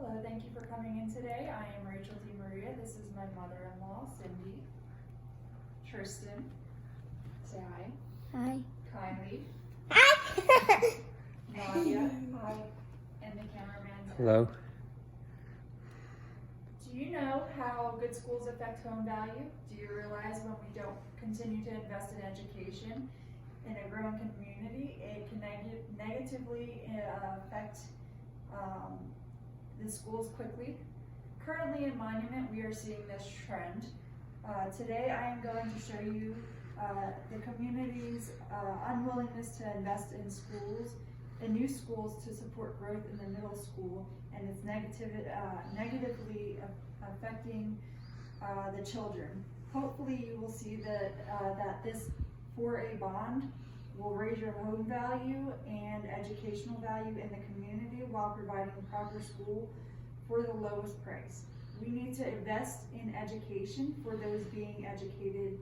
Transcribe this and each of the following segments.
Hello, thank you for coming in today. I am Rachel DeMaria. This is my mother-in-law, Cindy. Tristan. Say hi. Hi. Kylie. Hi. Nadia. Hi. And the cameraman. Hello. Do you know how good schools affect home value? Do you realize when we don't continue to invest in education in a growing community, it can negatively affect the schools quickly? Currently in Monument, we are seeing this trend. Today I am going to show you the community's unwillingness to invest in schools, in new schools to support growth in the middle school, and it's negatively affecting the children. Hopefully you will see that this 4A bond will raise your home value and educational value in the community while providing proper school for the lowest price. We need to invest in education for those being educated,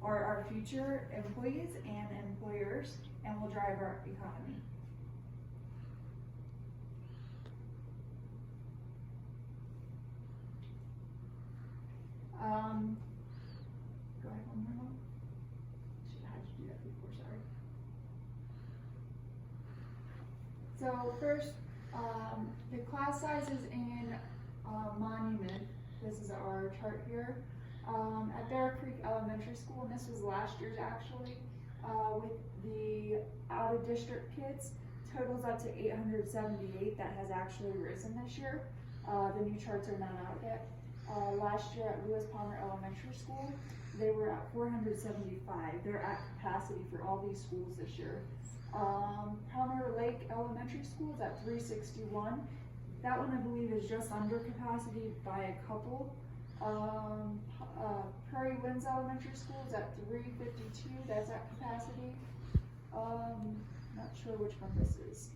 our future employees and employers, and will drive our economy. Go ahead one more. Should have had you do that before, sorry. So first, the class sizes in Monument, this is our chart here. At Bear Creek Elementary School, and this was last year's actually, with the out-of-district kids, totals up to 878. That has actually risen this year. The new charts are not out yet. Last year at Lewis Palmer Elementary School, they were at 475. They're at capacity for all these schools this year. Palmer Lake Elementary School is at 361. That one I believe is just under capacity by a couple. Prairie Winds Elementary School is at 352. That's at capacity. Not sure which one this is.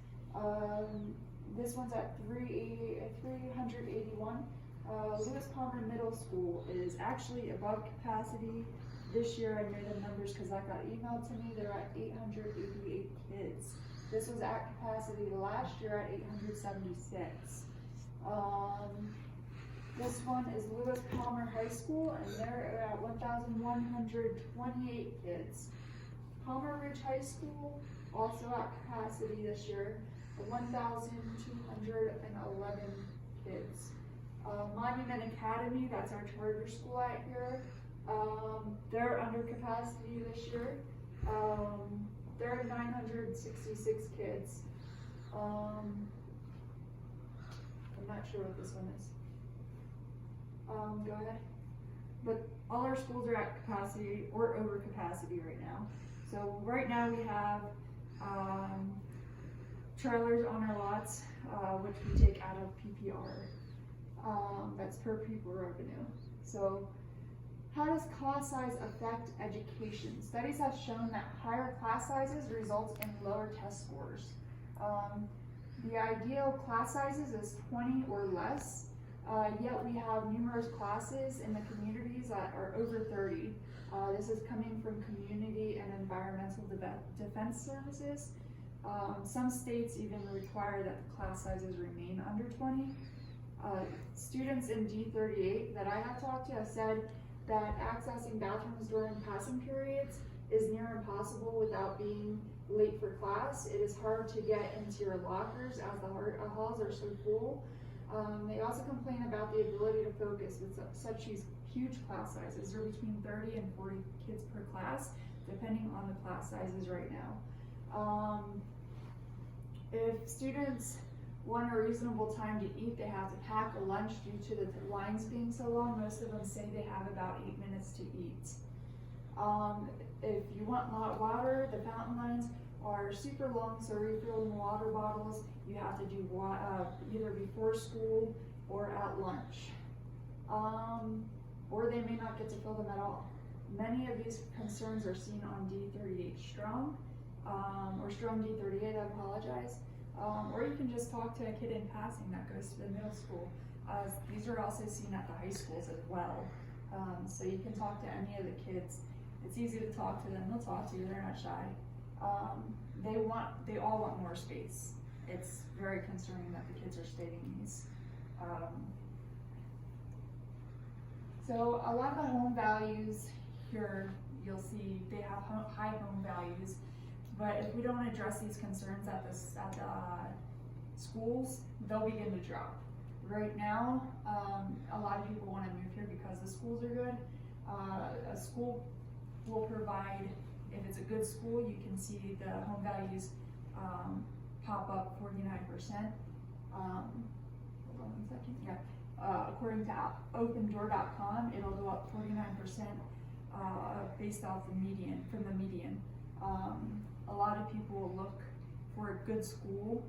This one's at 381. Lewis Palmer Middle School is actually above capacity. This year I knew the numbers because that got emailed to me. They're at 888 kids. This was at capacity last year at 876. This one is Lewis Palmer High School, and they're at 1,128 kids. Palmer Ridge High School, also at capacity this year, 1,211 kids. Monument Academy, that's our charter school out here. They're under capacity this year. They're at 966 kids. I'm not sure what this one is. Go ahead. But all our schools are at capacity or over capacity right now. So right now we have trailers on our lots, which we take out of PPR. That's per pupil revenue. So how does class size affect education? Studies have shown that higher class sizes result in lower test scores. The ideal class sizes is 20 or less, yet we have numerous classes in the communities that are over 30. This is coming from community and environmental defense services. Some states even require that the class sizes remain under 20. Students in D38 that I have talked to have said that accessing bathrooms during passing periods is near impossible without being late for class. It is hard to get into your lockers as the halls are so full. They also complain about the ability to focus with such huge class sizes. They're between 30 and 40 kids per class, depending on the class sizes right now. If students want a reasonable time to eat, they have to pack a lunch due to the lines being so long. Most of them say they have about 8 minutes to eat. If you want hot water, the fountain lines are super long, so refilling water bottles, you have to do either before school or at lunch. Or they may not get to fill them at all. Many of these concerns are seen on D38 Strong, or Strong D38, I apologize. Or you can just talk to a kid in passing that goes to the middle school. These are also seen at the high schools as well. So you can talk to any of the kids. It's easy to talk to them. They'll talk to you. They're not shy. They all want more space. It's very very concerning that the kids are stating these. So a lot of the home values here, you'll see they have high home values, but if we don't address these concerns at the schools, they'll begin to drop. Right now, a lot of people want to move here because the schools are good. A school will provide, if it's a good school, you can see the home values pop up 49%. Hold on 1 second. Yeah. According to opendoor.com, it'll go up 49% based off the median, from the median. A lot of people will look for a good school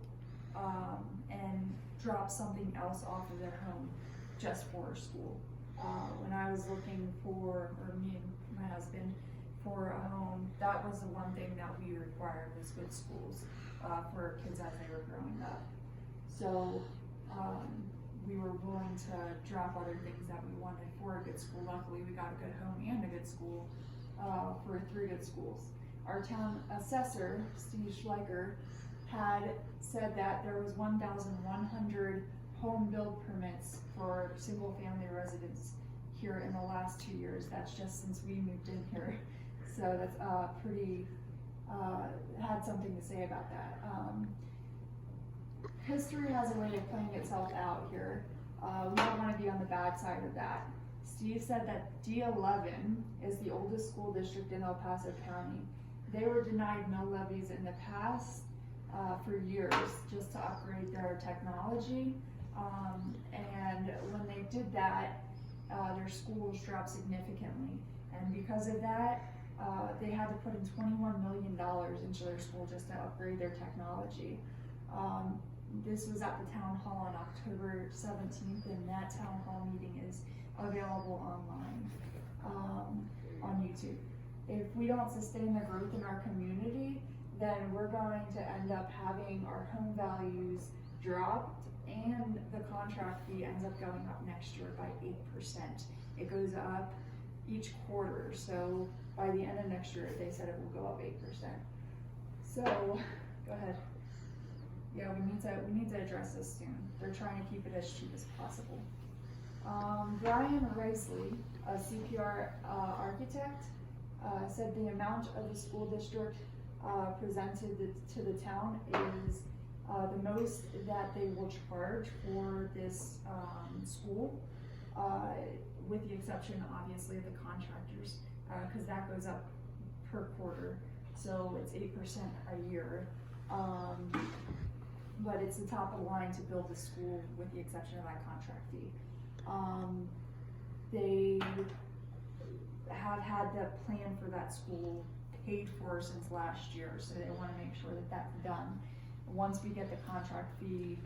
and drop something else off of their home just for a school. When I was looking for, or me and my husband, for a home, that was the one thing that we required was good schools for kids as they were growing up. So we were willing to drop other things that we wanted for a good school. Luckily, we got a good home and a good school for 3 good schools. Our town assessor, Steve Schleicher, had said that there was 1,100 home build permits for single family residents here in the last 2 years. That's just since we moved in here. So that's pretty, had something to say about that. History has a way of playing itself out here. We don't want to be on the bad side of that. Steve said that D11 is the oldest school district in El Paso County. They were denied mill levies in the past for years just to upgrade their technology. And when they did that, their schools dropped significantly. And because of that, they had to put in $21 million into their school just to upgrade their technology. This was at the town hall on October 17th, and that town hall meeting is available online on YouTube. If we don't sustain the growth in our community, then we're going to end up having our home values dropped, and the contract fee ends up going up next year by 8%. It goes up each quarter, so by the end of next year, they said it will go up 8%. So, go ahead. Yeah, we need to address this soon. They're trying to keep it as cheap as possible. Brian Risley, a CPR architect, said the amount of the school district presented to the town is the most that they will charge for this school, with the exception, obviously, of the contractors, because that goes up per quarter, so it's 8% a year. But it's the top of the line to build a school, with the exception of that contract fee. They have had the plan for that school paid for since last year, so they want to make sure that that's done. Once we get the contract fee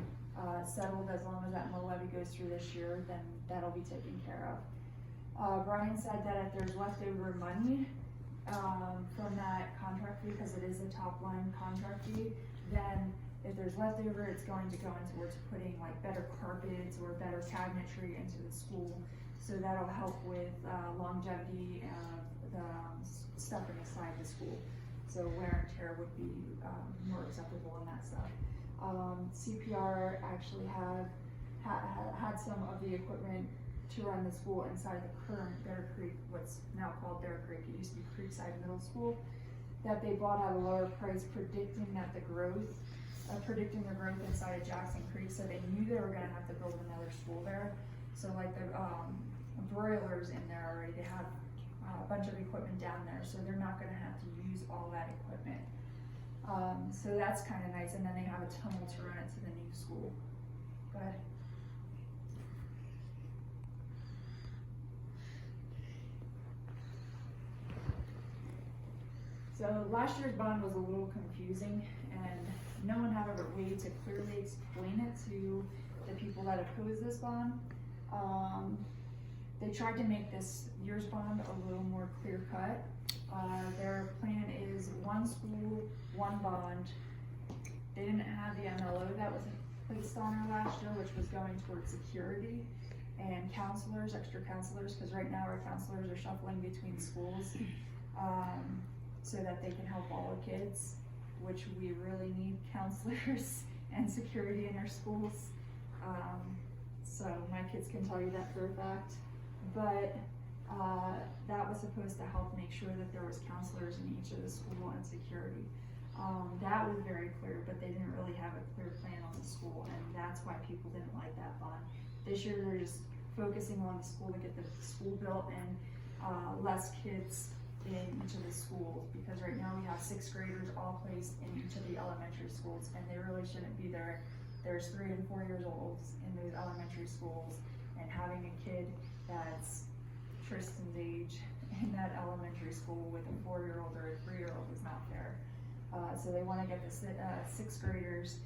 settled, as long as that mill levy goes through this year, then that'll be taken care of. Brian said that if there's leftover money from that contract fee, because it is a top line contract fee, then if there's leftover, it's going to go in towards putting like better carpets or better cabinetry into the school. So that'll help with longevity of the stuff inside the school. So wear and tear would be more acceptable on that stuff. CPR actually had some of the equipment to run the school inside the current Bear Creek, what's now called Bear Creek. It used to be Creekside Middle School, that they bought at a lower price, predicting the growth inside of Jackson Creek. So they knew they were going to have to build another school there. So like the broilers in there already, they have a bunch of equipment down there, so they're not going to have to use all that equipment. So that's kind of nice, and then they have a tunnel to run it to the new school. Go ahead. So last year's bond was a little confusing, and no one had a way to clearly explain it to the people that opposed this bond. They tried to make this year's bond a little more clear cut. Their plan is one school, one bond. They didn't have the MLO that was placed on her last year, which was going towards security and counselors, extra counselors, because right now our counselors are shuffling between schools so that they can help all the kids, which we really need counselors and security in our schools. So my kids can tell you that for a fact. But that was supposed to help make sure that there was counselors in each of the school and security. That was very clear, but they didn't really have a clear plan on the school, and that's why people didn't like that bond. This year they're just focusing on the school to get the school built and less kids in each of the schools, because right now we have 6th graders all placed in each of the elementary schools, and they really shouldn't be there. There's 3 and 4 years olds in those elementary schools, and having a kid that's Tristan's age in that elementary school with a 4-year-old or a 3-year-old is not fair. So they want to get the 6th graders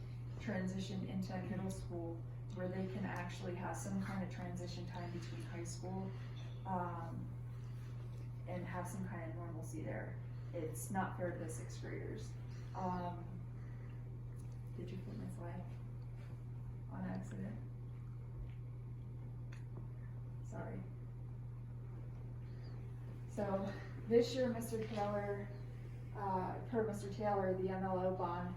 transitioned into middle school where they can actually have some kind of transition time between high school and have some kind of normalcy there. It's not fair to the 6th graders. Did you put my slide on accident? Sorry. So this year, per Mr. Taylor, the MLO bond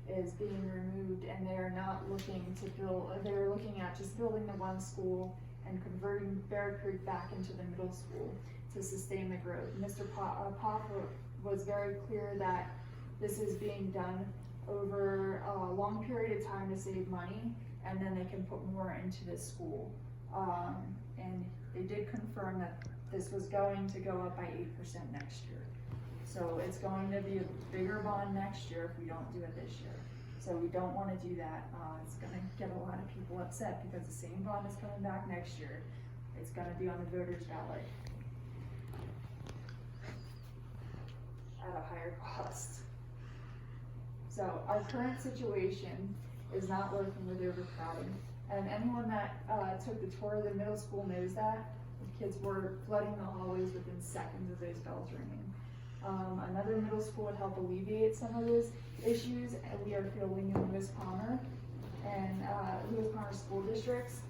is being removed, and they are not looking to build, they're looking at just building the one school and converting Bear Creek back into the middle school to sustain the growth. Mr. Pop was very clear that this is being done over a long period of time to save money, and then they can put more into this school. And they did confirm that this was going to go up by 8% next year. So it's going to be a bigger bond next year if we don't do it this year. So we don't want to do that. It's going to get a lot of people upset because the same bond is coming back next year. It's going to be on the voters' ballot at a higher cost. So our current situation is not working with overcrowding. And anyone that took the tour of the middle school knows that. The kids were flooding the hallways within seconds of those bells ringing. Another middle school would help alleviate some of those issues, and we are fielding in Lewis Palmer and Lewis Palmer school districts.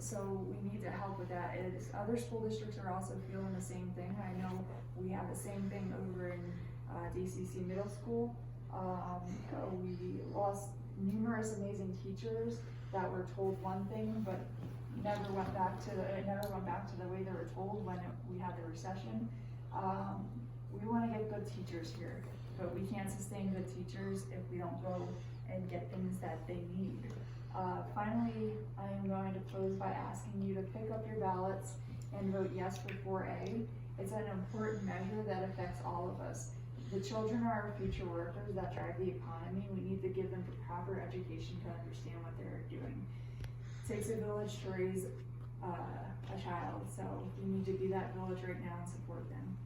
So we need to help with that. Other school districts are also feeling the same thing. I know we have the same thing over in DCC Middle School. We lost numerous amazing teachers that were told one thing, but never went back to the way they were told when we had the recession. We want to get good teachers here, but we can't sustain good teachers if we don't go and get things that they need. Finally, I am going to close by asking you to pick up your ballots and vote yes for 4A. It's an important measure that affects all of us. The children are our future workers that drive the economy. We need to give them the proper education to understand what they're doing. It takes a village to raise a child, so we need to be that village right now and support them.